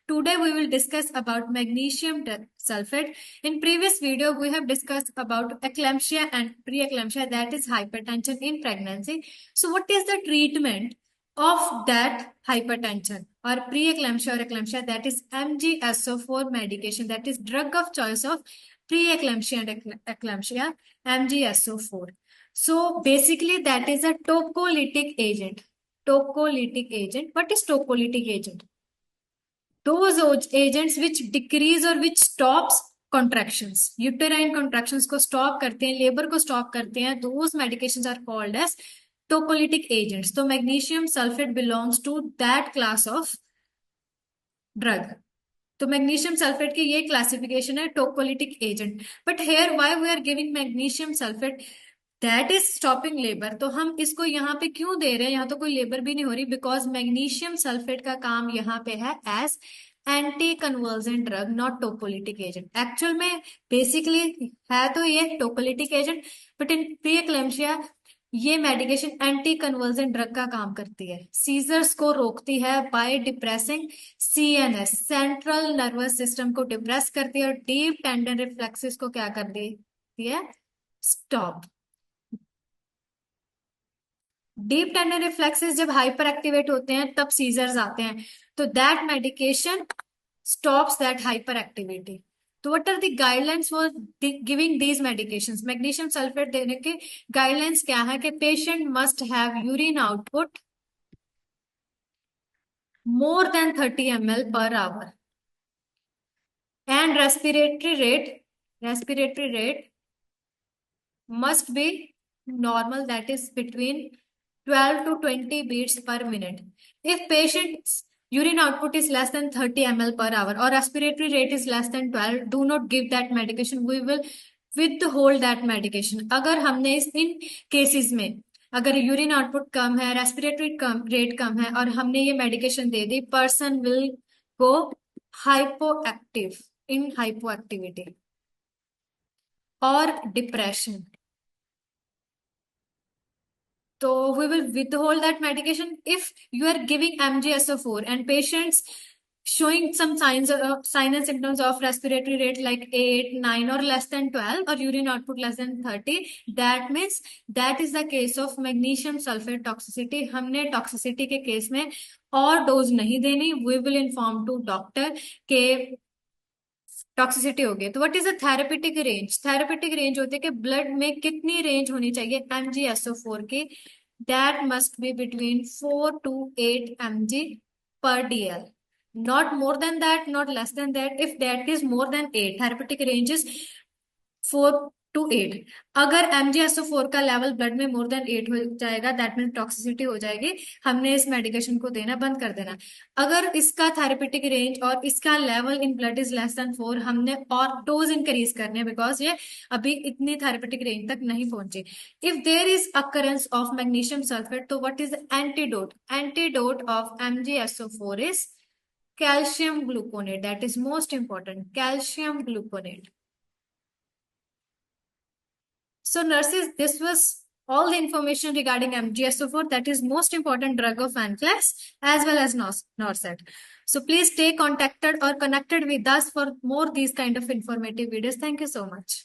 Today we will discuss about magnesium sulfate. In previous video we have discussed about eclampsia and preeclampsia, that is hypertension in pregnancy. So what is the treatment of that hypertension or preeclampsia or eclampsia? That is MgSO4 medication, that is drug of choice of preeclampsia and eclampsia, MgSO4. So basically that is a tocolytic agent. Tocolytic agent. What is tocolytic agent? Those agents which decrease or which stops contractions, uterine contractions को stop करते हैं, labor को stop करते हैं, those medications are called as tocolytic agents. तो magnesium sulfate belongs to that class of drug. तो magnesium sulphate की ये क्लासिफिकेशन है tocolytic agent. But here why we are giving magnesium sulphate, that is stopping labour. तो हम इसको यहाँ पे क्यों दे रहे हैं? यहाँ तो कोई लेबर भी नहीं हो रही, बिकॉज मैग्नीशियम सल्फेट का काम यहाँ पे है as anticonvulsant drug, not tocolytic agent. Actual में बेसिकली है तो ये टोकोलिटिक एजेंट, बट इन प्रीएक्लेम्पसिया ये मेडिकेशन एंटी कन्वर्जन ड्रग का काम करती है. सीजर्स को रोकती है by depressing CNS, central nervous system को डिप्रेस करती है, और डीप टेंडन रिफ्लेक्सेस को क्या कर देती है? स्टॉप. डीप टेंडन रिफ्लेक्सेस जब हाइपर एक्टिवेट होते हैं तब सीजर्स आते हैं. तो that medication stops that hyper activity. तो what are the guidelines for giving these medications? Magnesium sulphate देने के गाइडलाइंस क्या है कि patient must have urine output more than 30 ml per hour and respiratory rate must be normal, that is between 12 to 20 beats per minute. If patient's urine output is less than 30 ml per hour or respiratory rate is less than 12, do not give that medication. We will withhold that medication. अगर हमने इन cases में अगर urine output कम है, respiratory rate कम है और हमने ये medication दे दी, person will go hypoactive, in hypoactivity और डिप्रेशन. तो we will withhold that medication if you are giving MgSO4 and patients showing some signs and symptoms of respiratory rate like 8, 9 or less than 12 or urine output less than 30. That means that is the case of magnesium sulfate toxicity. हमने toxicity के case में और dose नहीं देनी. We will inform to doctor के toxicity हो गई. तो what is the therapeutic range? Therapeutic range होती है कि ब्लड में कितनी रेंज होनी चाहिए MgSO4 की. That must be between 4 to 8 mg per DL, not more than that, not less than that. If that is more than 8, therapeutic range is 4 to 8. अगर MgSO4 का लेवल ब्लड में more than 8 हो जाएगा, that mean toxicity हो जाएगी, हमने इस medication को देना बंद कर देना. अगर इसका थेरेपेटिक रेंज और इसका level in blood is less than 4, हमने और डोज इंक्रीज करने हैं, बिकॉज ये अभी इतनी थेरेपेटिक रेंज तक नहीं पहुंची. If there is occurrence of magnesium sulphate, तो what is antidote? Antidote of MgSO4 is calcium gluconate. That is most important, calcium gluconate. So nurses, this was all the information regarding MgSO4, that is most important drug of NCLEX as well as NORCET. So please stay contacted or connected with us for more these kind of informative videos. Thank you so much.